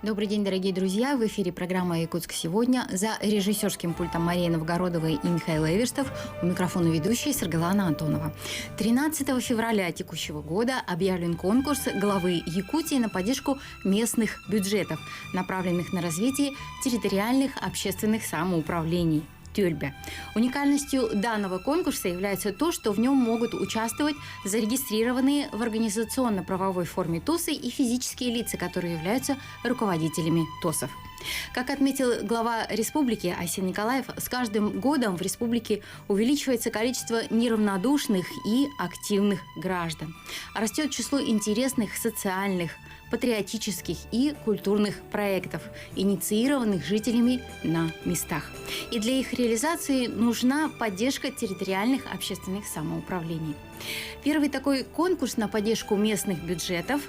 Добрый день, дорогие друзья! В эфире программа «Якутск сегодня». За режиссерским пультом Мария Новгородова и Михаил Эверстов. У микрофона ведущая Саргалана Антонова. 13 февраля текущего года объявлен конкурс главы Якутии на поддержку местных бюджетов, направленных на развитие территориальных общественных самоуправлений. Тюльбе. Уникальностью данного конкурса является то, что в нем могут участвовать зарегистрированные в организационно-правовой форме ТОСы и физические лица, которые являются руководителями ТОСов. Как отметил глава республики Айсен Николаев, с каждым годом в республике увеличивается количество неравнодушных и активных граждан. Растет число интересных социальных, патриотических и культурных проектов, инициированных жителями на местах. И для их реализации нужна поддержка территориальных общественных самоуправлений. Первый такой конкурс на поддержку местных бюджетов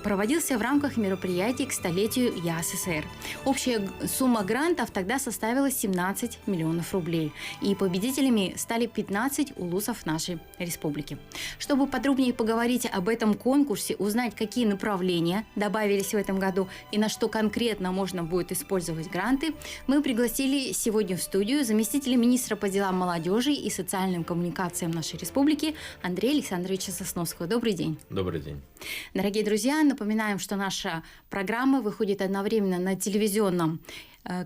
проводился в рамках мероприятий к столетию ЯССР. Общая сумма грантов тогда составила 17 миллионов рублей. И победителями стали 15 улусов нашей республики. Чтобы подробнее поговорить об этом конкурсе, узнать, какие направления добавились в этом году и на что конкретно можно будет использовать гранты, мы пригласили сегодня в студию заместителя министра по делам молодежи и социальным коммуникациям нашей республики Андрея Александровича Сосновского. Добрый день. Добрый день. Дорогие друзья, напоминаем, что наша программа выходит одновременно на телевизионном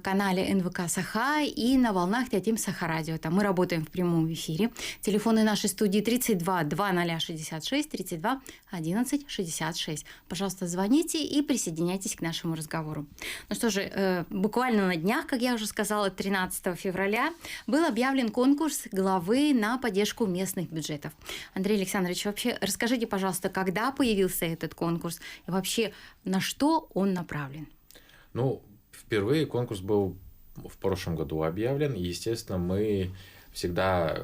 канале НВК Саха и на волнах Тятим Саха Радио. Там мы работаем в прямом эфире. Телефоны нашей студии 32 2066 32 11 66. Пожалуйста, звоните и присоединяйтесь к нашему разговору. Ну что же, буквально на днях, как я уже сказала, 13 февраля был объявлен конкурс главы на поддержку местных бюджетов. Андрей Александрович, вообще расскажите, пожалуйста, когда появился этот конкурс и вообще на что он направлен? Впервые конкурс был в прошлом году объявлен, и, естественно, мы всегда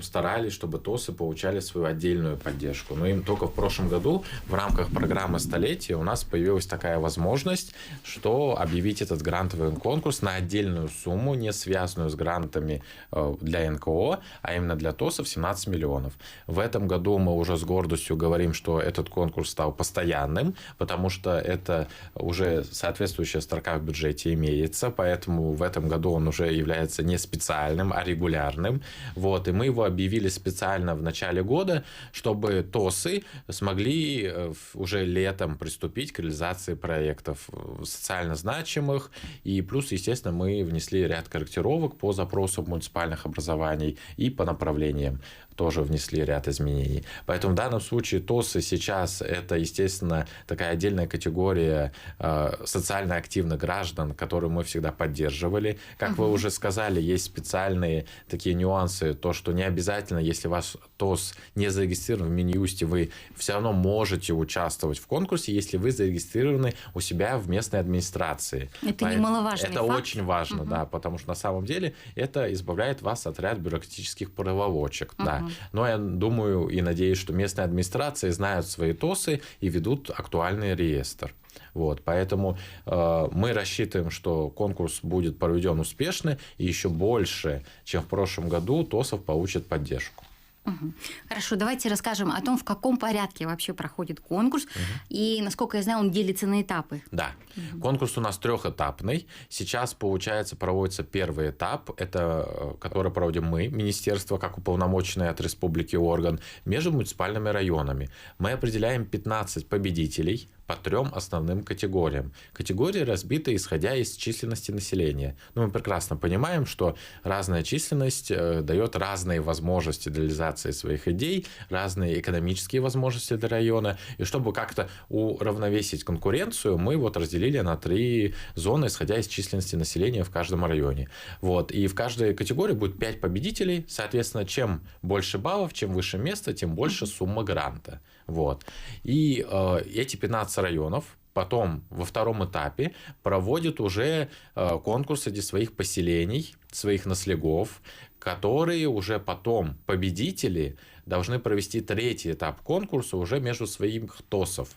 старались, чтобы ТОСы получали свою отдельную поддержку. Но им только в прошлом году в рамках программы «Столетие» у нас появилась такая возможность, что объявить этот грантовый конкурс на отдельную сумму, не связанную с грантами для НКО, а именно для ТОСов 17 миллионов. В этом году мы уже с гордостью говорим, что этот конкурс стал постоянным, потому что это уже соответствующая строка в бюджете имеется, поэтому в этом году он уже является не специальным, а регулярным. И мы его объявили специально в начале года, чтобы ТОСы смогли уже летом приступить к реализации проектов социально значимых. И плюс, естественно, мы внесли ряд корректировок по запросам муниципальных образований и по направлениям тоже внесли ряд изменений. Поэтому в данном случае ТОСы сейчас это, естественно, такая отдельная категория социально активных граждан, которую мы всегда поддерживали. Как вы уже сказали, есть специальные такие нюансы, то, что не обязательно, если ваш ТОС не зарегистрирован в Минюсте, вы все равно можете участвовать в конкурсе, если вы зарегистрированы у себя в местной администрации. Это немаловажный факт. Это очень важно, да, потому что на самом деле это избавляет вас от ряда бюрократических проволочек, да. Но я думаю и надеюсь, что местные администрации знают свои ТОСы и ведут актуальный реестр. Поэтому мы рассчитываем, что конкурс будет проведен успешно, и еще больше, чем в прошлом году, ТОСов получат поддержку. Хорошо, давайте расскажем о том, в каком порядке вообще проходит конкурс, и, насколько я знаю, он делится на этапы. Да, конкурс у нас трехэтапный. Сейчас, получается, проводится первый этап, это который проводим мы, министерство, как уполномоченный от республики орган, между муниципальными районами. Мы определяем 15 победителей по 3 основным категориям. Категории разбиты, исходя из численности населения. Мы прекрасно понимаем, что разная численность дает разные возможности для реализации своих идей, разные экономические возможности для района. И чтобы как-то уравновесить конкуренцию, мы разделили на 3 зоны, исходя из численности населения в каждом районе. И в каждой категории будет 5 победителей. Соответственно, чем больше баллов, чем выше место, тем больше сумма гранта. И эти 15 районов потом во втором этапе проводят уже конкурс среди своих поселений, своих наследов, которые уже потом победители должны провести 3-й этап конкурса уже между своих ТОСов.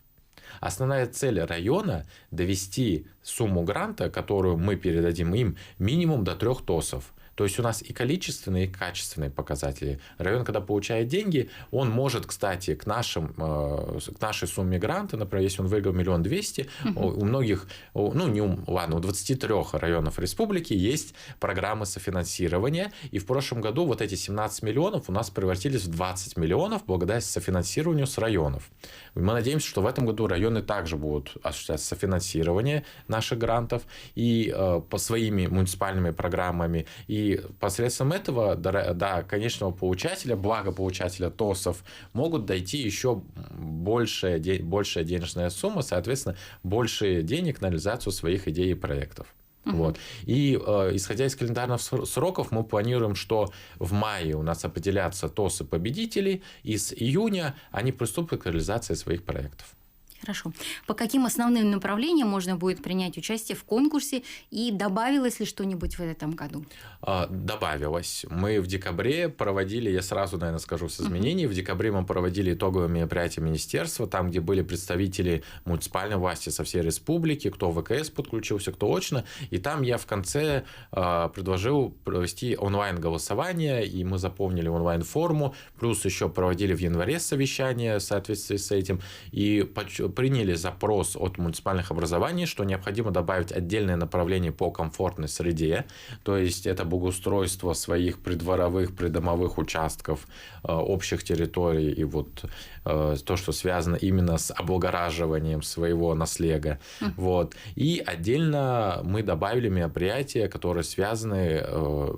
Основная цель района – довести сумму гранта, которую мы передадим им, минимум до 3 ТОСов. То есть у нас и количественные, и качественные показатели. Район, когда получает деньги, он может, кстати, к нашей сумме гранта, например, если он выиграл 1 200 000, у многих, у 23 районов республики есть программы софинансирования, и в прошлом году вот эти 17 миллионов у нас превратились в 20 миллионов благодаря софинансированию с районов. Мы надеемся, что в этом году районы также будут осуществлять софинансирование наших грантов и по своими муниципальными программами. И посредством этого до конечного получателя, благополучателя ТОСов, могут дойти еще большая денежная сумма, соответственно, больше денег на реализацию своих идей и проектов. Вот. И исходя из календарных сроков, мы планируем, что в мае у нас определятся ТОСы победителей, и с июня они приступят к реализации своих проектов. Хорошо. По каким основным направлениям можно будет принять участие в конкурсе, и добавилось ли что-нибудь в этом году? Добавилось. Мы в декабре проводили, я сразу, наверное, скажу с изменений, в декабре мы проводили итоговые мероприятия министерства, там, где были представители муниципальной власти со всей республики, кто в ВКС подключился, кто очно, и там я в конце предложил провести онлайн-голосование, и мы заполнили онлайн-форму, плюс еще проводили в январе совещание в соответствии с этим, и приняли запрос от муниципальных образований, что необходимо добавить отдельное направление по комфортной среде, то есть это благоустройство своих придворовых, придомовых участков, общих территорий и вот то, что связано именно с облагораживанием своего наследия. Вот. И отдельно мы добавили мероприятия, которые связаны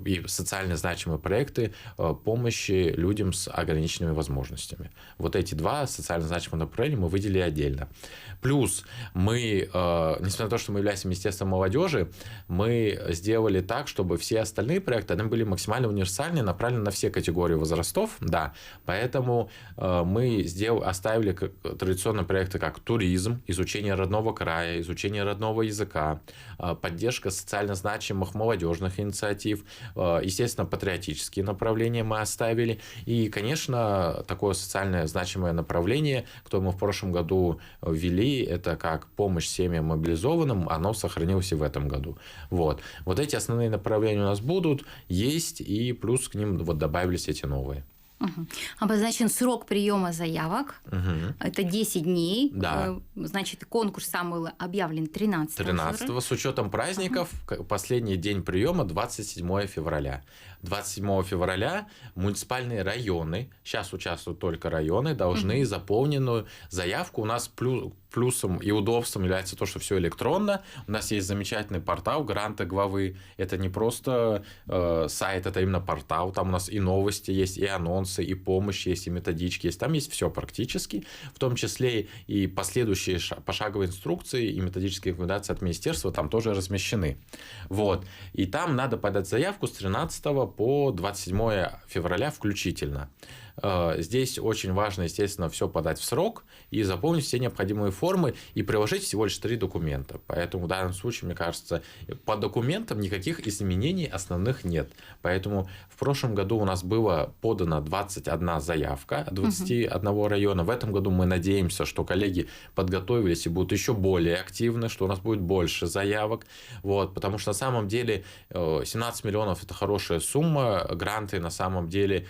и социально значимые проекты помощи людям с ограниченными возможностями. Вот эти два социально значимых направления мы выделили отдельно. Плюс мы, несмотря на то, что мы являемся Министерством молодежи, мы сделали так, чтобы все остальные проекты, они были максимально универсальны, направлены на все категории возрастов, да, поэтому мы оставили традиционные проекты, как туризм, изучение родного края, изучение родного языка, поддержка социально значимых молодежных инициатив, естественно, патриотические направления мы оставили, и, конечно, такое социально значимое направление, которое мы в прошлом году ввели, это как помощь семьям мобилизованным, оно сохранилось и в этом году. Вот эти основные направления у нас будут, есть, и плюс к ним вот добавились эти новые. Обозначен срок приема заявок. Это 10 дней. Да. Значит, конкурс сам был объявлен 13 13 с учетом праздников. Последний день приема 27 февраля. 27 февраля муниципальные районы, сейчас участвуют только районы, должны заполненную заявку. У нас плюсом и удобством является то, что все электронно. У нас есть замечательный портал «Гранты главы». Это не просто сайт, это именно портал. Там у нас и новости есть, и анонсы, и помощь есть, и методички есть. Там есть все практически, в том числе и последующие пошаговые инструкции и методические рекомендации от министерства там тоже размещены. Вот. И там надо подать заявку с 13 по 27 февраля включительно. Здесь очень важно, естественно, все подать в срок и заполнить все необходимые формы и приложить всего лишь 3 документа. Поэтому в данном случае, мне кажется, по документам никаких изменений основных нет. Поэтому в прошлом году у нас было подано 21 заявка от 21 района. В этом году мы надеемся, что коллеги подготовились и будут еще более активны, что у нас будет больше заявок. Вот, потому что на самом деле 17 миллионов – это хорошая сумма. Гранты на самом деле,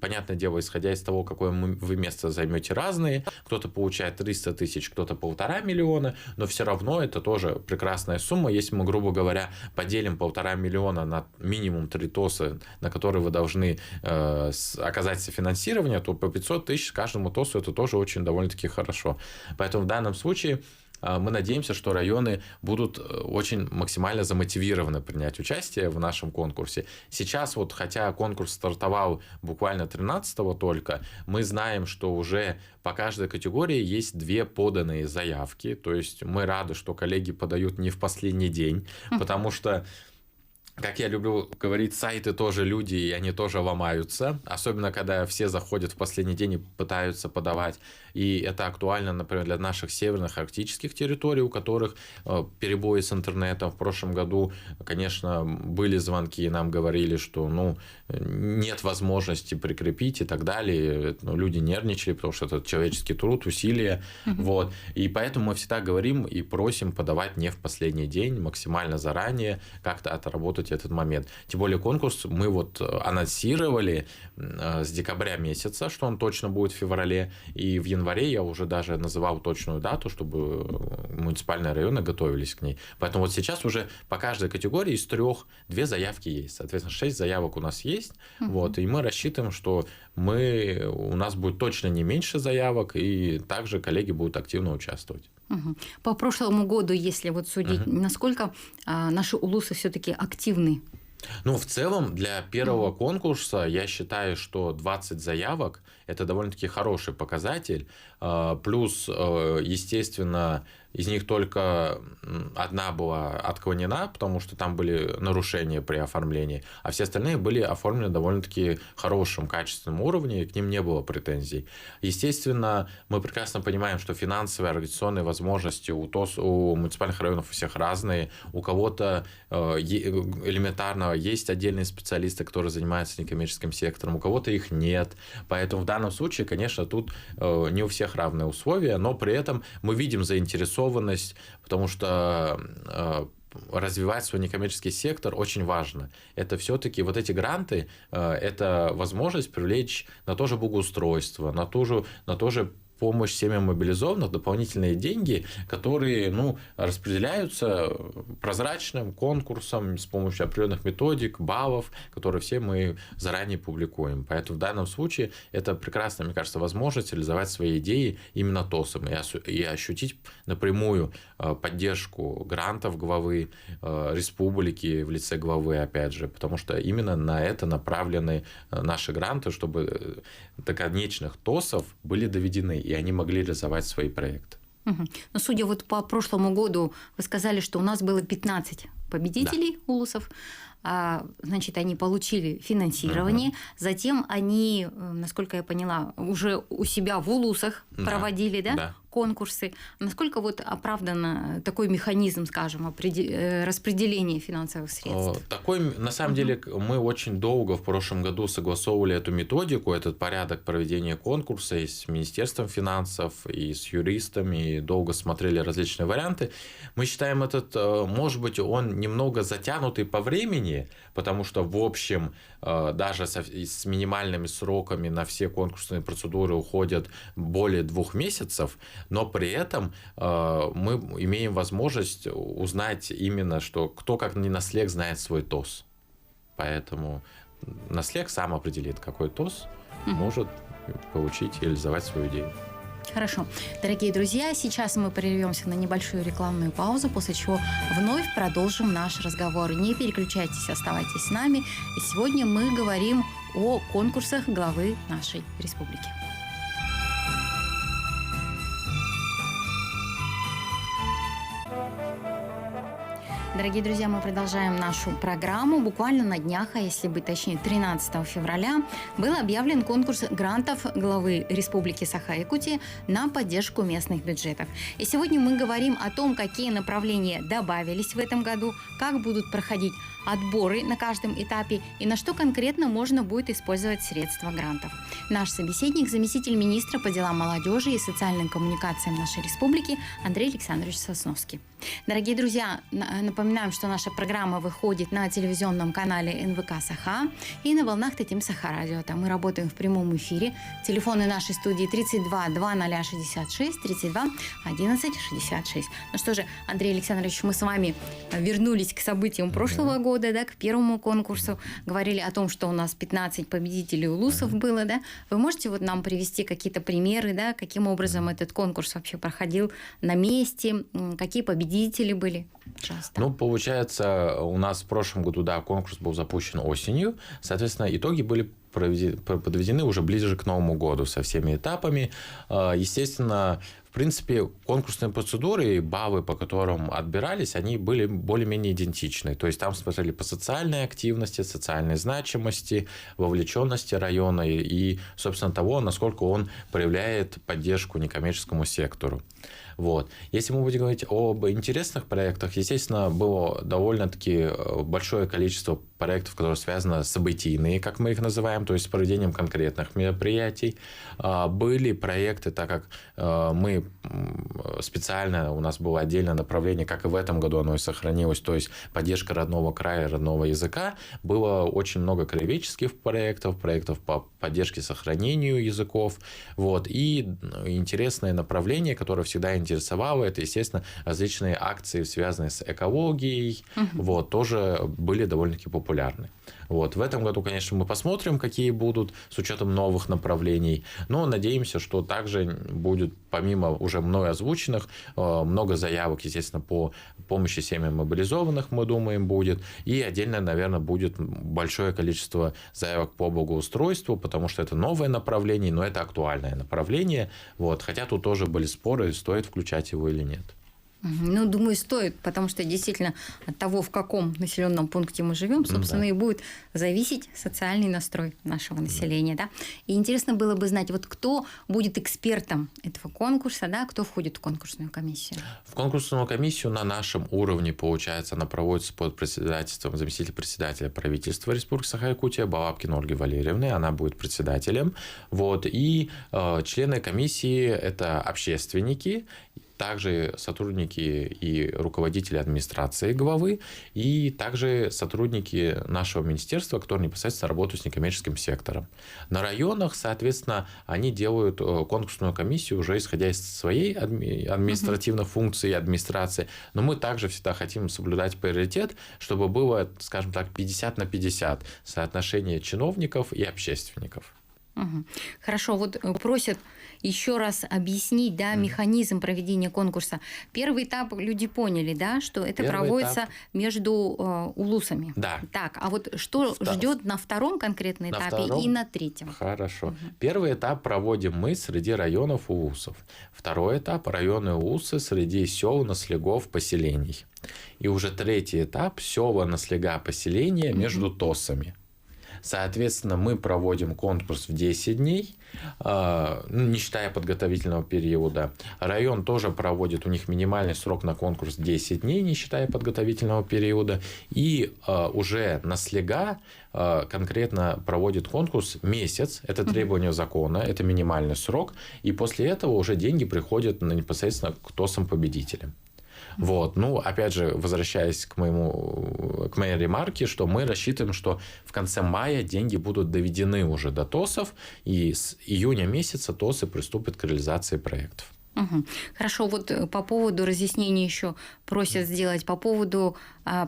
понятное дело, исходя из того, какое вы место займете, разные. Кто-то получает 300 тысяч, кто-то 1,5 миллиона, но все равно это тоже прекрасная сумма. Если мы, грубо говоря, поделим 1,5 миллиона на минимум 3 ТОСа, на которые вы должны оказать софинансирование, то по 500 тысяч каждому ТОСу это тоже очень довольно-таки хорошо. Поэтому в данном случае мы надеемся, что районы будут очень максимально замотивированы принять участие в нашем конкурсе. Сейчас, вот, хотя конкурс стартовал буквально 13-го только, мы знаем, что уже по каждой категории есть 2 поданные заявки. То есть мы рады, что коллеги подают не в последний день, потому что, как я люблю говорить, сайты тоже люди, и они тоже ломаются. Особенно, когда все заходят в последний день и пытаются подавать. И это актуально, например, для наших северных арктических территорий, у которых перебои с интернетом. В прошлом году, конечно, были звонки, и нам говорили, что нет возможности прикрепить и так далее. Люди нервничали, потому что это человеческий труд, усилия. Вот. И поэтому мы всегда говорим и просим подавать не в последний день, максимально заранее, как-то отработать учитывать этот момент. Тем более конкурс мы вот анонсировали с декабря месяца, что он точно будет в феврале, и в январе я уже даже называл точную дату, чтобы муниципальные районы готовились к ней. Поэтому вот сейчас уже по каждой категории из 3 2 заявки есть. Соответственно, 6 заявок у нас есть, вот, и мы рассчитываем, что у нас будет точно не меньше заявок, и также коллеги будут активно участвовать. По прошлому году, если вот судить, насколько наши улусы все-таки активны? Ну, в целом, для первого конкурса я считаю, что 20 заявок – это довольно-таки хороший показатель. Плюс, естественно, из них только одна была отклонена, потому что там были нарушения при оформлении, а все остальные были оформлены довольно-таки хорошем, качественном уровне, и к ним не было претензий. Естественно, мы прекрасно понимаем, что финансовые, организационные возможности у муниципальных районов у всех разные. У кого-то элементарно есть отдельные специалисты, которые занимаются некоммерческим сектором, у кого-то их нет. Поэтому в данном случае, конечно, тут не у всех равные условия, но при этом мы видим заинтересованность, потому что развивать свой некоммерческий сектор очень важно. Это все-таки вот эти гранты, это возможность привлечь на то же благоустройство, на то же помощь семьям мобилизованных, дополнительные деньги, которые распределяются прозрачным конкурсом с помощью определенных методик, баллов, которые все мы заранее публикуем. Поэтому в данном случае это прекрасная, мне кажется, возможность реализовать свои идеи именно ТОСом и ощутить напрямую поддержку грантов главы республики в лице главы, опять же, потому что именно на это направлены наши гранты, чтобы до конечных ТОСов были доведены, и они могли реализовать свои проекты. Но судя вот по прошлому году, вы сказали, что у нас было 15 победителей улусов. Значит, они получили финансирование, затем они, насколько я поняла, уже у себя в улусах проводили конкурсы. Насколько вот оправдан такой механизм, скажем, распределения финансовых средств? На самом деле, мы очень долго в прошлом году согласовывали эту методику, этот порядок проведения конкурса и с Министерством финансов, и с юристами, и долго смотрели различные варианты. Мы считаем может быть, он немного затянутый по времени, потому что, в общем, даже с минимальными сроками на все конкурсные процедуры уходят более 2 месяцев, но при этом мы имеем возможность узнать именно, что кто как не наслег знает свой ТОС. Поэтому наслег сам определит, какой ТОС может получить и реализовать свою идею. Хорошо. Дорогие друзья, сейчас мы прервемся на небольшую рекламную паузу, после чего вновь продолжим наш разговор. Не переключайтесь, оставайтесь с нами. И сегодня мы говорим о конкурсах главы нашей республики. Дорогие друзья, мы продолжаем нашу программу. Буквально на днях, а если быть точнее, 13 февраля, был объявлен конкурс грантов главы Республики Саха-Якутия на поддержку местных бюджетов. И сегодня мы говорим о том, какие направления добавились в этом году, как будут проходить отборы на каждом этапе и на что конкретно можно будет использовать средства грантов. Наш собеседник, заместитель министра по делам молодежи и социальным коммуникациям нашей республики Андрей Александрович Сосновский. Дорогие друзья, напоминаем, что наша программа выходит на телевизионном канале НВК Саха и на волнах Тетим Саха радио. Там мы работаем в прямом эфире. Телефоны нашей студии 32 2066 32 11 66. Ну что же, Андрей Александрович, мы с вами вернулись к событиям прошлого года, к первому конкурсу. Говорили о том, что у нас 15 победителей улусов было, Вы можете вот нам привести какие-то примеры, каким образом этот конкурс вообще проходил на месте, какие победители были? Пожалуйста. Получается, у нас в прошлом году, конкурс был запущен осенью, соответственно, итоги были подведены уже ближе к Новому году со всеми этапами. Естественно, в принципе, конкурсные процедуры и баллы, по которым отбирались, они были более-менее идентичны. То есть там смотрели по социальной активности, социальной значимости, вовлеченности района и, собственно, того, насколько он проявляет поддержку некоммерческому сектору. Если мы будем говорить об интересных проектах, естественно, было довольно-таки большое количество проектов, которые связаны с событийные, как мы их называем, то есть с проведением конкретных мероприятий. Были проекты, так как мы специально у нас было отдельное направление, как и в этом году оно и сохранилось, то есть поддержка родного края, родного языка. Было очень много краеведческих проектов по поддержке сохранению языков. Вот. И интересное направление, которое всегда интересовало, это, естественно, различные акции, связанные с экологией, вот, тоже были довольно-таки популярны. Вот. В этом году, конечно, мы посмотрим, какие будут с учетом новых направлений, но надеемся, что также будет, помимо уже мной озвученных, много заявок, естественно, по помощи семьям мобилизованных, мы думаем, будет, и отдельно, наверное, будет большое количество заявок по благоустройству, потому что это новое направление, но это актуальное направление, вот. Хотя тут тоже были споры, стоит включать его или нет. Ну, думаю, стоит, потому что действительно от того, в каком населенном пункте мы живем, собственно, и будет зависеть социальный настрой нашего населения. Да? И интересно было бы знать, вот кто будет экспертом этого конкурса, да, кто входит в конкурсную комиссию? В конкурсную комиссию на нашем уровне, получается, она проводится под председательством заместителя председателя правительства Республики Саха-Якутия Балабкина Ольги Валерьевны. Она будет председателем. Вот. И члены комиссии – это общественники, также сотрудники и руководители администрации главы, и также сотрудники нашего министерства, которые непосредственно работают с некоммерческим сектором. На районах, соответственно, они делают конкурсную комиссию уже исходя из своей административной функции администрации, но мы также всегда хотим соблюдать приоритет, чтобы было, скажем так, 50 на 50 соотношение чиновников и общественников. Хорошо, вот просят еще раз объяснить, да, механизм проведения конкурса. Первый этап люди поняли, да, что это проводится между улусами. Да. Так, а вот что ждет на втором конкретном этапе и на третьем? Хорошо. Первый этап проводим мы среди районов улусов. Второй этап – районы улусы среди сел, наслегов, поселений. И уже третий этап – села, наслега, поселения между ТОСами. Соответственно, мы проводим конкурс в 10 дней, не считая подготовительного периода. Район тоже проводит, у них минимальный срок на конкурс 10 дней, не считая подготовительного периода. И уже наслега конкретно проводит конкурс месяц, это требование закона, это минимальный срок. И после этого уже деньги приходят непосредственно к ТОСам-победителям. Вот. Ну, опять же, возвращаясь к моей ремарке, что мы рассчитываем, что в конце мая деньги будут доведены уже до ТОСов, и с июня месяца ТОСы приступят к реализации проектов. Хорошо, вот по поводу разъяснения еще просят сделать по поводу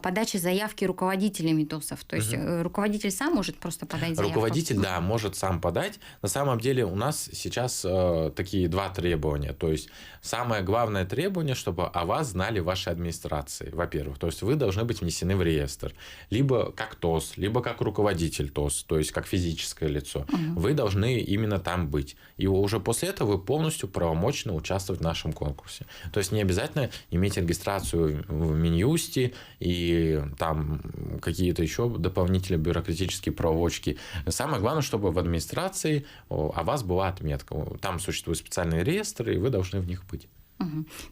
подачи заявки руководителями ТОСов. То есть руководитель сам может просто подать заявку? Руководитель, да, может сам подать. На самом деле у нас сейчас такие два требования. То есть самое главное требование, чтобы о вас знали ваши администрации, во-первых. То есть вы должны быть внесены в реестр. Либо как ТОС, либо как руководитель ТОС, то есть как физическое лицо. Вы должны именно там быть. И уже после этого вы полностью правомочно участвовать в нашем конкурсе. То есть не обязательно иметь регистрацию в Минюсте и там какие-то еще дополнительные бюрократические проволочки. Самое главное, чтобы в администрации о вас была отметка. Там существуют специальные реестры, и вы должны в них быть.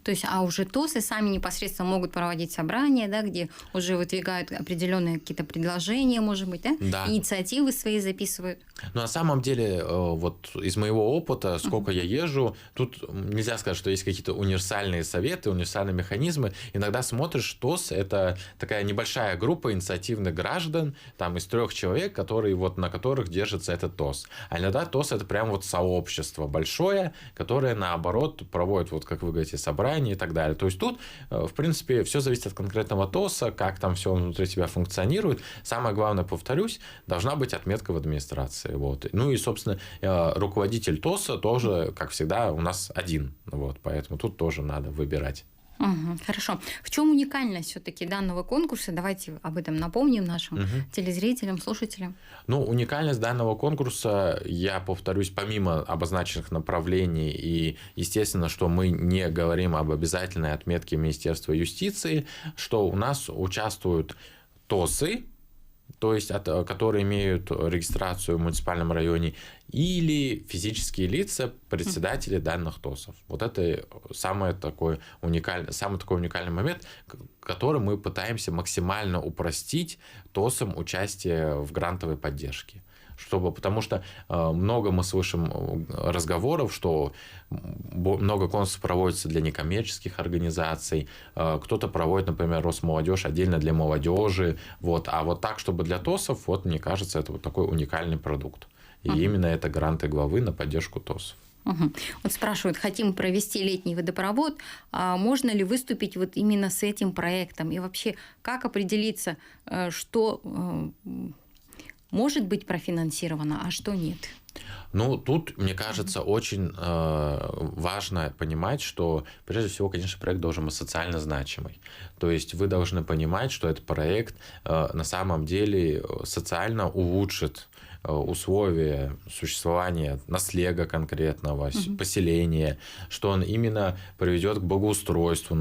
То есть, а уже ТОСы сами непосредственно могут проводить собрания, да, где уже выдвигают определенные какие-то предложения, может быть, да? Да. Инициативы свои записывают. Но на самом деле, вот из моего опыта, сколько я езжу, тут нельзя сказать, что есть какие-то универсальные советы, универсальные механизмы. Иногда смотришь, ТОС – это такая небольшая группа инициативных граждан, там из 3 человек, которые, вот, на которых держится этот ТОС. А иногда ТОС – это прям вот сообщество большое, которое, наоборот, проводит, вот как вы говорите, собрания и так далее. То есть тут, в принципе, все зависит от конкретного ТОСа, как там все внутри тебя функционирует. Самое главное, повторюсь, должна быть отметка в администрации. Вот. Ну и, собственно, руководитель ТОСа тоже, как всегда, у нас один. Вот. Поэтому тут тоже надо выбирать. Хорошо. В чем уникальность все-таки данного конкурса? Давайте об этом напомним нашим телезрителям, слушателям. Ну, уникальность данного конкурса, я повторюсь, помимо обозначенных направлений и, естественно, что мы не говорим об обязательной отметке Министерства юстиции, что у нас участвуют ТОСы, то есть которые имеют регистрацию в муниципальном районе, или физические лица, председатели данных ТОСов. Вот это самый такой уникальный момент, который мы пытаемся максимально упростить ТОСам участие в грантовой поддержке. потому что много мы слышим разговоров, что много конкурсов проводится для некоммерческих организаций, кто-то проводит, например, Росмолодежь отдельно для молодежи, вот, а вот так, чтобы для ТОСов, вот, мне кажется, это вот такой уникальный продукт. И именно это гранты главы на поддержку ТОСов. Угу. Вот спрашивают, хотим провести летний водопровод, а можно ли выступить вот именно с этим проектом? И вообще, как определиться, что может быть профинансировано, а что нет? Ну, тут, мне кажется, очень важно понимать, что, прежде всего, конечно, проект должен быть социально значимый. То есть вы должны понимать, что этот проект на самом деле социально улучшит условия существования наслега конкретного, поселения, что он именно приведет к благоустройству,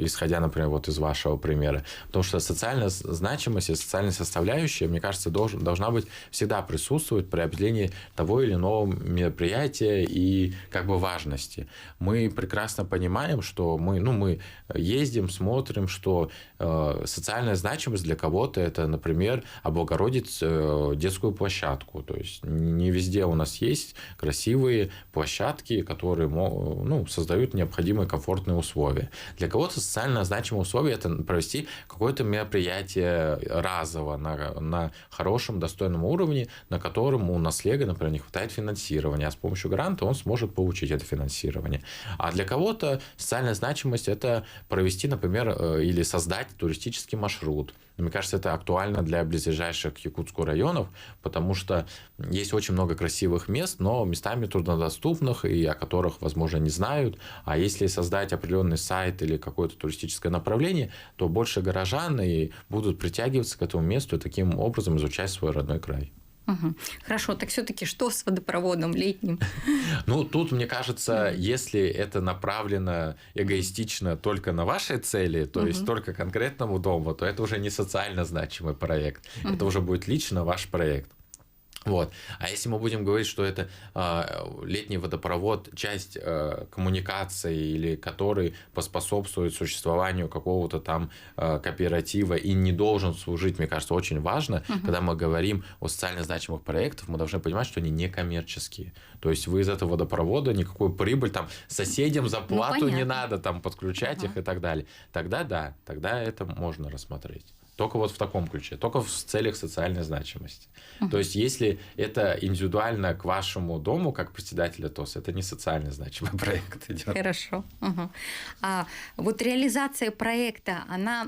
исходя, например, вот из вашего примера. Потому что социальная значимость и социальная составляющая, мне кажется, должна быть всегда присутствовать при определении того или иного мероприятия и как бы важности. Мы прекрасно понимаем, что мы ездим, смотрим, что социальная значимость для кого-то это, например, облагородить детскую площадку. То есть не везде у нас есть красивые площадки, которые создают необходимые комфортные условия. Для кого-то социально значимое условие – это провести какое-то мероприятие разово на хорошем, достойном уровне, на котором у наслега, например, не хватает финансирования, а с помощью гранта он сможет получить это финансирование. А для кого-то социальная значимость – это провести, например, или создать туристический маршрут. Мне кажется, это актуально для близлежащих к Якутску районов, потому что есть очень много красивых мест, но местами труднодоступных, и о которых, возможно, не знают. А если создать определенный сайт или какое-то туристическое направление, то больше горожан и будут притягиваться к этому месту и таким образом изучать свой родной край. Угу. Хорошо, так все-таки что с водопроводом летним? Ну, тут, мне кажется, если это направлено эгоистично только на ваши цели, то есть только конкретному дому, то это уже не социально значимый проект. Это уже будет лично ваш проект. Вот. А если мы будем говорить, что это летний водопровод, часть коммуникации, или который поспособствует существованию какого-то там кооператива и не должен служить, мне кажется, очень важно, когда мы говорим о социально значимых проектах, мы должны понимать, что они не коммерческие. То есть вы из этого водопровода никакую прибыль там соседям за плату не надо там подключать их и так далее. Тогда да, тогда это можно рассмотреть. Только вот в таком ключе, только в целях социальной значимости. То есть, если это индивидуально к вашему дому, как председателя ТОС, это не социально значимый проект идет. Хорошо. А вот реализация проекта, она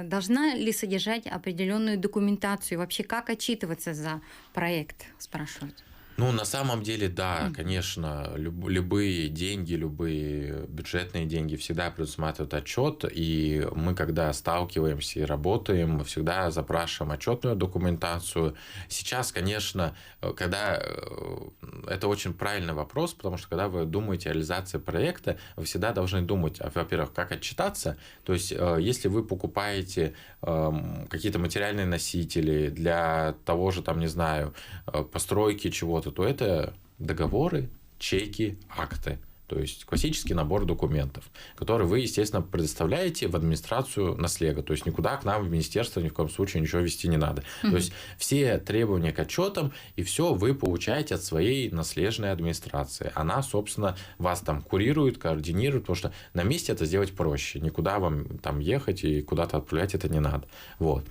должна ли содержать определенную документацию? Вообще, как отчитываться за проект, спрашивают? Ну, на самом деле, да, конечно, любые деньги, любые бюджетные деньги всегда предусматривают отчет, и мы, когда сталкиваемся и работаем, мы всегда запрашиваем отчетную документацию. Сейчас, конечно, это очень правильный вопрос, потому что когда вы думаете о реализации проекта, вы всегда должны думать, во-первых, как отчитаться, то есть если вы покупаете какие-то материальные носители для того же, там, не знаю, постройки чего-то, то это договоры, чеки, акты. То есть классический набор документов, который вы, естественно, предоставляете в администрацию наслега. То есть никуда к нам в министерство ни в коем случае ничего вести не надо. То есть все требования к отчетам и все вы получаете от своей наследной администрации. Она, собственно, вас там курирует, координирует, потому что на месте это сделать проще. Никуда вам там ехать и куда-то отправлять это не надо. Вот.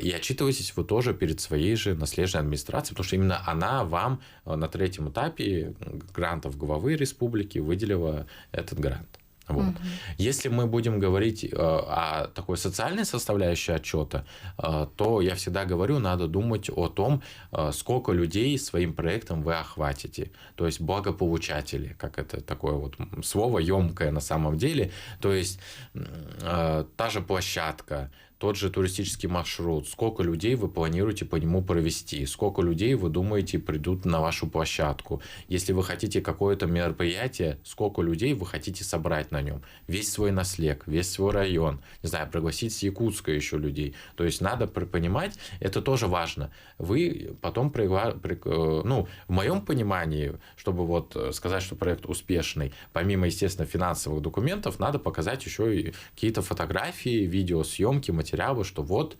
И отчитываетесь вы тоже перед своей же наследной администрацией, потому что именно она вам на 3-м этапе грантов главы республики выделила этот грант. Вот. Если мы будем говорить о такой социальной составляющей отчета, то я всегда говорю, надо думать о том, сколько людей своим проектом вы охватите. То есть благополучатели, как это такое вот слово емкое на самом деле. То есть та же площадка, тот же туристический маршрут, сколько людей вы планируете по нему провести, сколько людей вы думаете придут на вашу площадку. Если вы хотите какое-то мероприятие, сколько людей вы хотите собрать на нем. Весь свой наслег, весь свой район, не знаю, пригласить с Якутска еще людей. То есть надо понимать, это тоже важно. Вы потом, в моем понимании, чтобы вот сказать, что проект успешный, помимо, естественно, финансовых документов, надо показать еще и какие-то фотографии, видеосъемки, материалы, что вот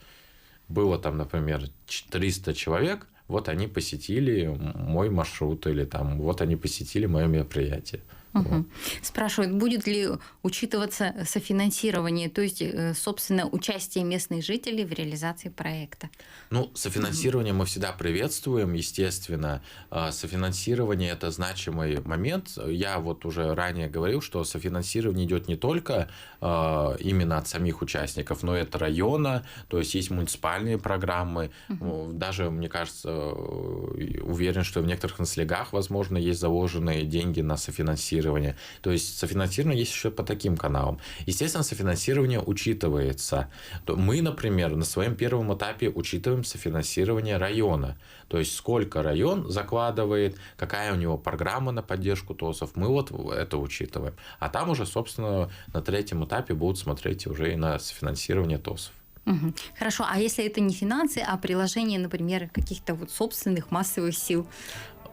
было там, например, 300 человек, вот они посетили мой маршрут, или там вот они посетили мое мероприятие. Угу. Спрашивают, будет ли учитываться софинансирование, то есть, собственно, участие местных жителей в реализации проекта? Ну, софинансирование мы всегда приветствуем, естественно. Софинансирование – это значимый момент. Я вот уже ранее говорил, что софинансирование идет не только именно от самих участников, но и от района, то есть есть муниципальные программы. Даже, мне кажется, уверен, что в некоторых наследях, возможно, есть заложенные деньги на софинансирование. То есть софинансирование есть еще по таким каналам. Естественно, софинансирование учитывается. Мы, например, на своем первом этапе учитываем софинансирование района. То есть сколько район закладывает, какая у него программа на поддержку ТОСов. Мы вот это учитываем. А там уже, собственно, на третьем этапе будут смотреть уже и на софинансирование ТОСов. Угу. Хорошо, а если это не финансы, а приложение, например, каких-то вот собственных массовых сил?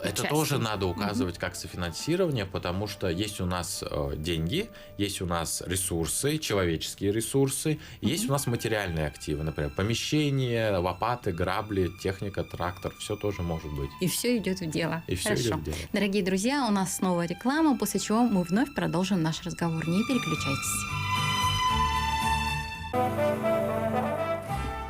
Это тоже надо указывать как софинансирование, потому что есть у нас деньги, есть у нас ресурсы, человеческие ресурсы, и есть у нас материальные активы, например, помещения, лопаты, грабли, техника, трактор, все тоже может быть. И все идет в дело. И все идет в дело. Дорогие друзья, у нас снова реклама, после чего мы вновь продолжим наш разговор. Не переключайтесь.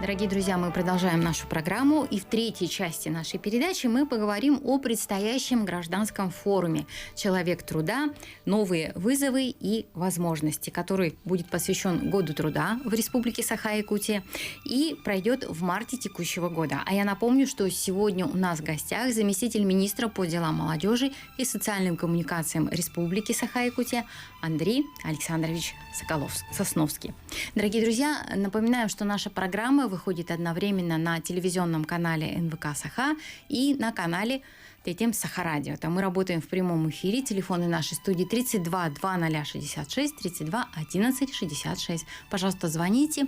Дорогие друзья, мы продолжаем нашу программу, и в третьей части нашей передачи мы поговорим о предстоящем гражданском форуме «Человек труда. Новые вызовы и возможности», который будет посвящен Году труда в Республике Саха-Якутия и пройдет в марте текущего года. А я напомню, что сегодня у нас в гостях заместитель министра по делам молодежи и социальным коммуникациям Республики Саха-Якутия Андрей Александрович Сосновский. Дорогие друзья, напоминаю, что наша программа выходит одновременно на телевизионном канале НВК Саха и на канале ТТМ Саха-Радио. Там мы работаем в прямом эфире. Телефоны нашей студии 32 2066, 32 11 66. Пожалуйста, звоните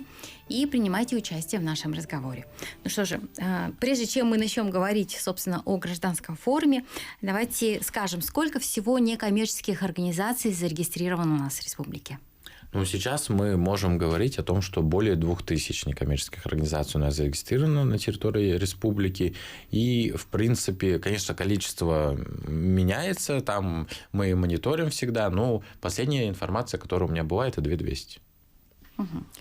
и принимайте участие в нашем разговоре. Ну что же, прежде чем мы начнем говорить, собственно, о гражданском форуме, давайте скажем, сколько всего некоммерческих организаций зарегистрировано у нас в республике? Ну, сейчас мы можем говорить о том, что более 2000 некоммерческих организаций у нас зарегистрировано на территории республики. И, в принципе, конечно, количество меняется. Там мы мониторим всегда. Но последняя информация, которая у меня была, это 2200.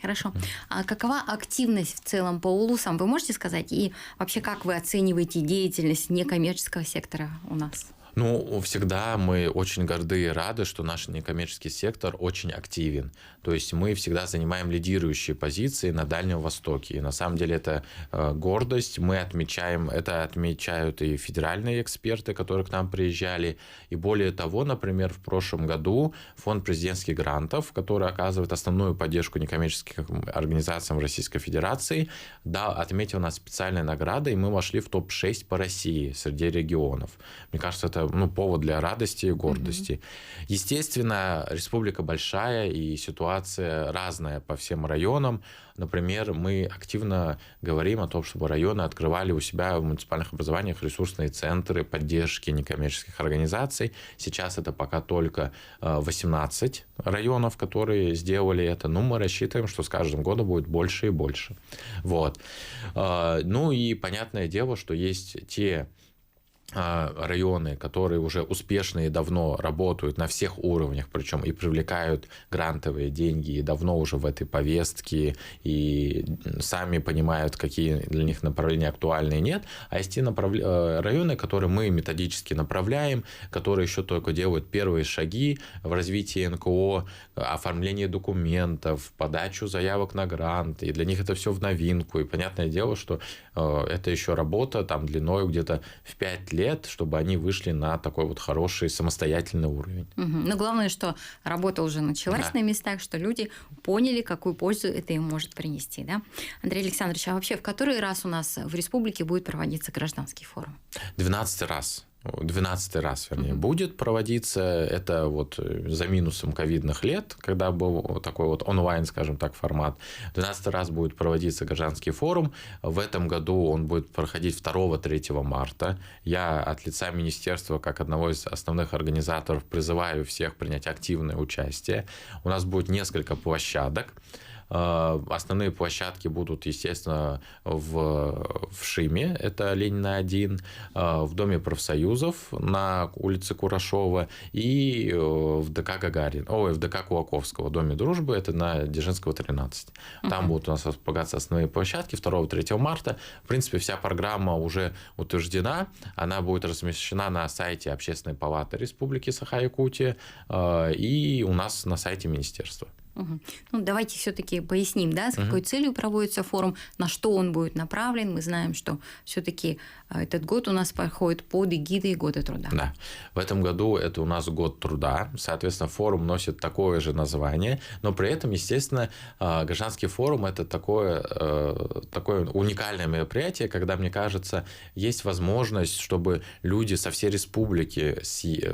Хорошо. А какова активность в целом по улусам? Вы можете сказать? И вообще, как вы оцениваете деятельность некоммерческого сектора у нас? Ну, всегда мы очень горды и рады, что наш некоммерческий сектор очень активен. То есть мы всегда занимаем лидирующие позиции на Дальнем Востоке. И на самом деле это гордость. Мы отмечаем, это отмечают и федеральные эксперты, которые к нам приезжали. И более того, например, в прошлом году фонд президентских грантов, который оказывает основную поддержку некоммерческим организациям Российской Федерации, отметил нас специальной наградой, и мы вошли в топ-6 по России среди регионов. Мне кажется, это повод для радости и гордости. Естественно, республика большая, и ситуация разная по всем районам. Например, мы активно говорим о том, чтобы районы открывали у себя в муниципальных образованиях ресурсные центры поддержки некоммерческих организаций. Сейчас это пока только 18 районов, которые сделали это. Но мы рассчитываем, что с каждым годом будет больше и больше. Вот. Ну и понятное дело, что есть те районы, которые уже успешно и давно работают на всех уровнях, причем и привлекают грантовые деньги, и давно уже в этой повестке, и сами понимают, какие для них направления актуальны и нет. А есть те районы, которые мы методически направляем, которые еще только делают первые шаги в развитии НКО, оформление документов, подачу заявок на грант, и для них это все в новинку. И понятное дело, что это еще работа там длиной где-то в 5 лет, чтобы они вышли на такой вот хороший самостоятельный уровень. Но главное, что работа уже началась на местах, что люди поняли, какую пользу это им может принести. Да? Андрей Александрович, а вообще в который раз у нас в республике будет проводиться гражданский форум? 12 раз. 12 раз, вернее, будет проводиться. Это вот за минусом ковидных лет, когда был такой вот онлайн, скажем так, формат. 12 раз будет проводиться гражданский форум. В этом году он будет проходить 2-3 марта. Я от лица министерства, как одного из основных организаторов, призываю всех принять активное участие. У нас будет несколько площадок. Основные площадки будут, естественно, в ШИМе, это Ленина 1, в Доме профсоюзов на улице Курашова и в ДК в ДК Кулаковского, Доме дружбы, это на Дзержинского 13. Там будут у нас располагаться основные площадки 2-3 марта. В принципе, вся программа уже утверждена, она будет размещена на сайте Общественной палаты Республики Саха-Якутия и у нас на сайте министерства. Ну, давайте все-таки поясним, да, с какой целью проводится форум, на что он будет направлен. Мы знаем, что все-таки этот год у нас проходит под эгидой Года труда. Да, в этом году это у нас Год труда, соответственно, форум носит такое же название, но при этом, естественно, гражданский форум – это такое уникальное мероприятие, когда, мне кажется, есть возможность, чтобы люди со всей республики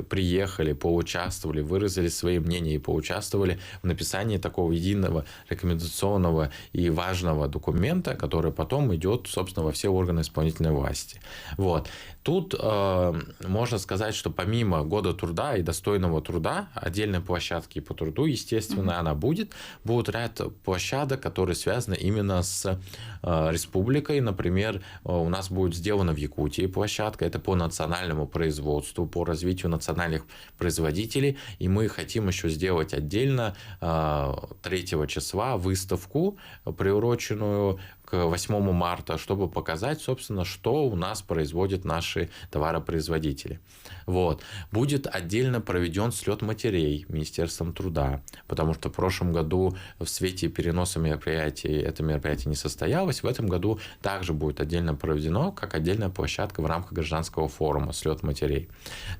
приехали, поучаствовали, выразили свои мнения и поучаствовали в написании такого единого рекомендационного и важного документа, который потом идет, собственно, во все органы исполнительной власти. Вот. Тут можно сказать, что помимо Года труда и достойного труда, отдельной площадки по труду, естественно, она будет. Будет ряд площадок, которые связаны именно с республикой. Например, у нас будет сделана в Якутии площадка, это по национальному производству, по развитию национальных производителей. И мы хотим еще сделать отдельно 3 числа выставку, приуроченную к 8 марта, чтобы показать, собственно, что у нас производят наши товаропроизводители. Вот. Будет отдельно проведен слет матерей Министерством труда, потому что в прошлом году в свете переноса мероприятий это мероприятие не состоялось. В этом году также будет отдельно проведено, как отдельная площадка в рамках гражданского форума слет матерей.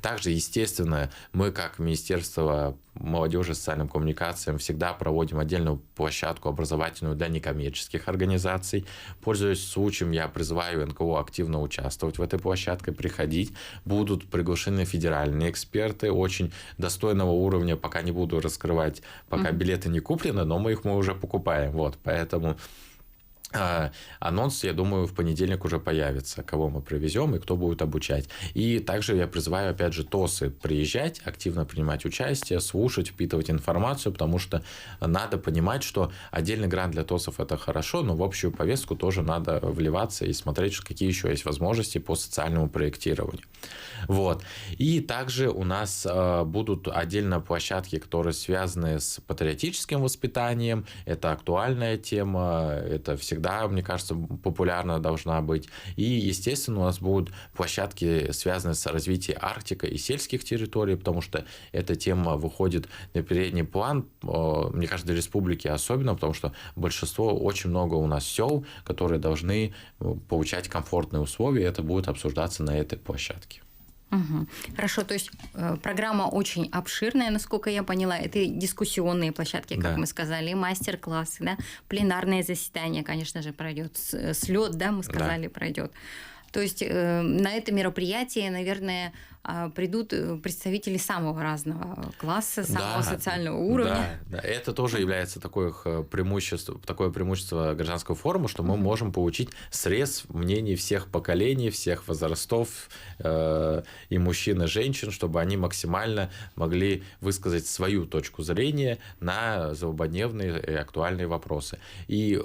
Также, естественно, мы, как Министерство молодежи и социальным коммуникациям, всегда проводим отдельную площадку образовательную для некоммерческих организаций. Пользуясь случаем, я призываю НКО активно участвовать в этой площадке, приходить. Будут приглашены федеральные эксперты очень достойного уровня, пока не буду раскрывать, пока билеты не куплены, но мы уже покупаем. Вот, поэтому анонс, я думаю, в понедельник уже появится, кого мы привезем и кто будет обучать. И также я призываю, опять же, ТОСы приезжать, активно принимать участие, слушать, впитывать информацию, потому что надо понимать, что отдельный грант для ТОСов – это хорошо, но в общую повестку тоже надо вливаться и смотреть, какие еще есть возможности по социальному проектированию. Вот. И также у нас будут отдельно площадки, которые связаны с патриотическим воспитанием. Это актуальная тема, это всегда, мне кажется, популярна должна быть. И, естественно, у нас будут площадки, связанные с развитием Арктики и сельских территорий, потому что эта тема выходит на передний план, мне кажется, для республики особенно, потому что очень много у нас сел, которые должны получать комфортные условия, и это будет обсуждаться на этой площадке. Хорошо, то есть программа очень обширная, насколько я поняла. Это дискуссионные площадки, как мы сказали, мастер-классы, да, пленарное заседание, конечно же, пройдет, слет, да, мы сказали, пройдет. То есть на это мероприятие, наверное, придут представители самого разного класса, самого социального уровня. Да. Это тоже является такое преимущество гражданского форума, что мы можем получить срез мнений всех поколений, всех возрастов, и мужчин, и женщин, чтобы они максимально могли высказать свою точку зрения на злободневные и актуальные вопросы. И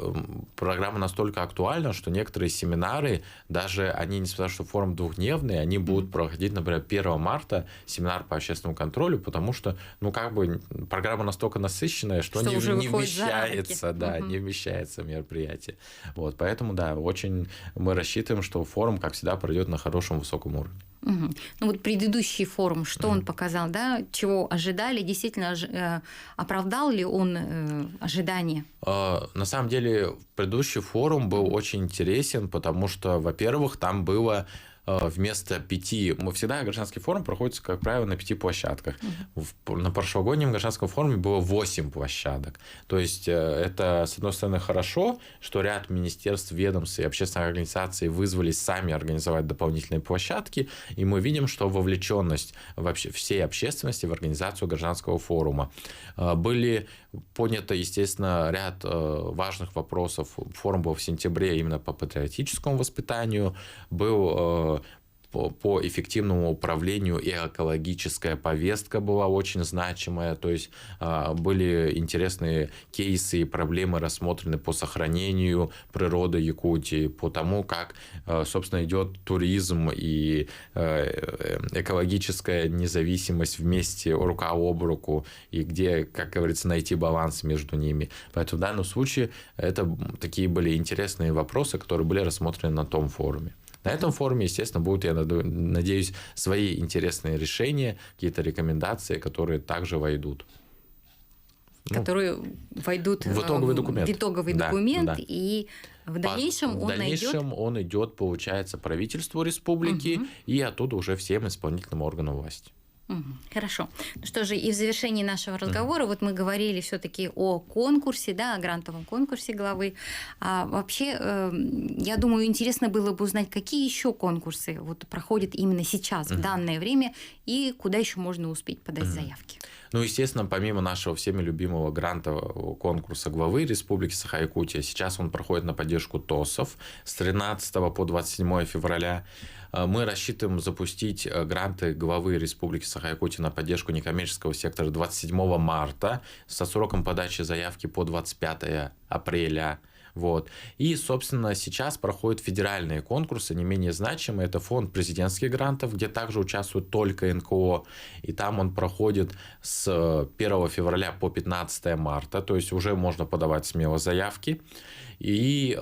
программа настолько актуальна, что некоторые семинары, даже они, несмотря на то, что форум двухдневный, они будут проходить, например, 1 марта семинар по общественному контролю, потому что, программа настолько насыщенная, что не вмещается, не вмещается мероприятие. Вот, поэтому, очень мы рассчитываем, что форум, как всегда, пройдет на хорошем, высоком уровне. Ну вот предыдущий форум, что он показал, да, чего ожидали, действительно оправдал ли он ожидания? На самом деле предыдущий форум был очень интересен, потому что, во-первых, там было вместо 5... Гражданский форум проходит, как правило, на 5 площадках. На прошлогоднем гражданском форуме было 8 площадок. То есть это, с одной стороны, хорошо, что ряд министерств, ведомств и общественных организаций вызвались сами организовать дополнительные площадки, и мы видим, что вовлеченность вообще всей общественности в организацию гражданского форума. Были подняты, естественно, ряд важных вопросов. Форум был в сентябре именно по патриотическому воспитанию, был по эффективному управлению, и экологическая повестка была очень значимая, то есть были интересные кейсы и проблемы рассмотрены по сохранению природы Якутии, по тому, как, собственно, идет туризм и экологическая независимость вместе, рука об руку, и где, как говорится, найти баланс между ними. Поэтому в данном случае это такие были интересные вопросы, которые были рассмотрены на том форуме. На этом форуме, естественно, будут, я надеюсь, свои интересные решения, какие-то рекомендации, которые также войдут. Которые войдут в итоговый документ. Да. И в дальнейшем он идет, получается, правительству республики и оттуда уже всем исполнительным органам власти. Хорошо. Ну что же, и в завершении нашего разговора, вот мы говорили все-таки о конкурсе, да, о грантовом конкурсе главы. А вообще, я думаю, интересно было бы узнать, какие еще конкурсы вот проходят именно сейчас, в данное время, и куда еще можно успеть подать заявки. Ну, естественно, помимо нашего всеми любимого грантового конкурса главы Республики Саха-Якутия, сейчас он проходит на поддержку ТОСов с 13 по 27 февраля. Мы рассчитываем запустить гранты главы Республики Саха-Якутия на поддержку некоммерческого сектора 27 марта со сроком подачи заявки по 25 апреля. Вот. И, собственно, сейчас проходят федеральные конкурсы, не менее значимые. Это фонд президентских грантов, где также участвуют только НКО. И там он проходит с 1 февраля по 15 марта. То есть уже можно подавать смело заявки. И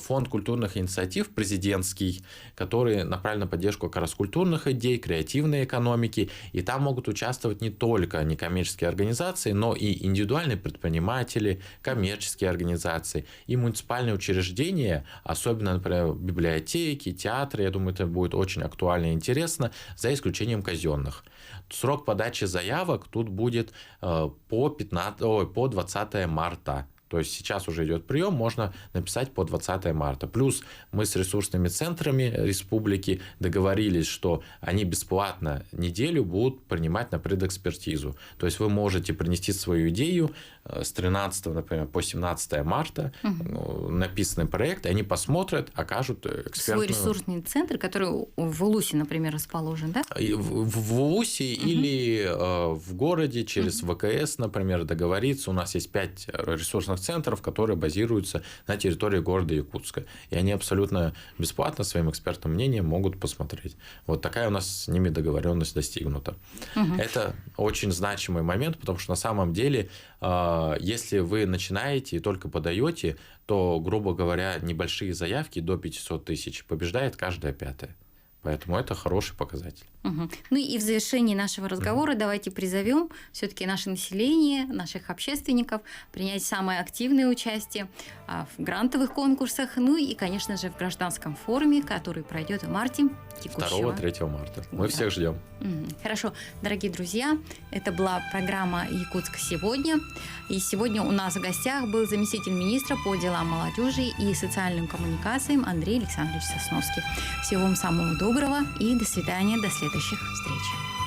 фонд культурных инициатив президентский, который направлен на поддержку как раз культурных идей, креативной экономики. И там могут участвовать не только некоммерческие организации, но и индивидуальные предприниматели, коммерческие организации и муниципальные учреждения, особенно, например, библиотеки, театры. Я думаю, это будет очень актуально и интересно, за исключением казенных. Срок подачи заявок тут будет по 20 марта. То есть сейчас уже идет прием, можно написать по 20 марта. Плюс мы с ресурсными центрами республики договорились, что они бесплатно неделю будут принимать на предэкспертизу. То есть вы можете принести свою идею с 13, например, по 17 марта, написанный проект, и они посмотрят, окажут экспертную... Свой ресурсный центр, который в Улусе, например, расположен, да? В Улусе или в городе через ВКС, например, договориться. У нас есть 5 ресурсных центров, которые базируются на территории города Якутска. И они абсолютно бесплатно своим экспертным мнением могут посмотреть. Вот такая у нас с ними договоренность достигнута. Это очень значимый момент, потому что на самом деле, если вы начинаете и только подаете, то, грубо говоря, небольшие заявки до 500 тысяч побеждает каждая пятая. Поэтому это хороший показатель. Ну и в завершении нашего разговора давайте призовем все-таки наше население, наших общественников принять самое активное участие в грантовых конкурсах, ну и, конечно же, в гражданском форуме, который пройдет в марте текущего. 2-3 марта. Мы всех ждем. Хорошо. Дорогие друзья, это была программа «Якутск сегодня». И сегодня у нас в гостях был заместитель министра по делам молодежи и социальным коммуникациям Андрей Александрович Сосновский. Всего вам самого доброго и до свидания, до следующих встреч.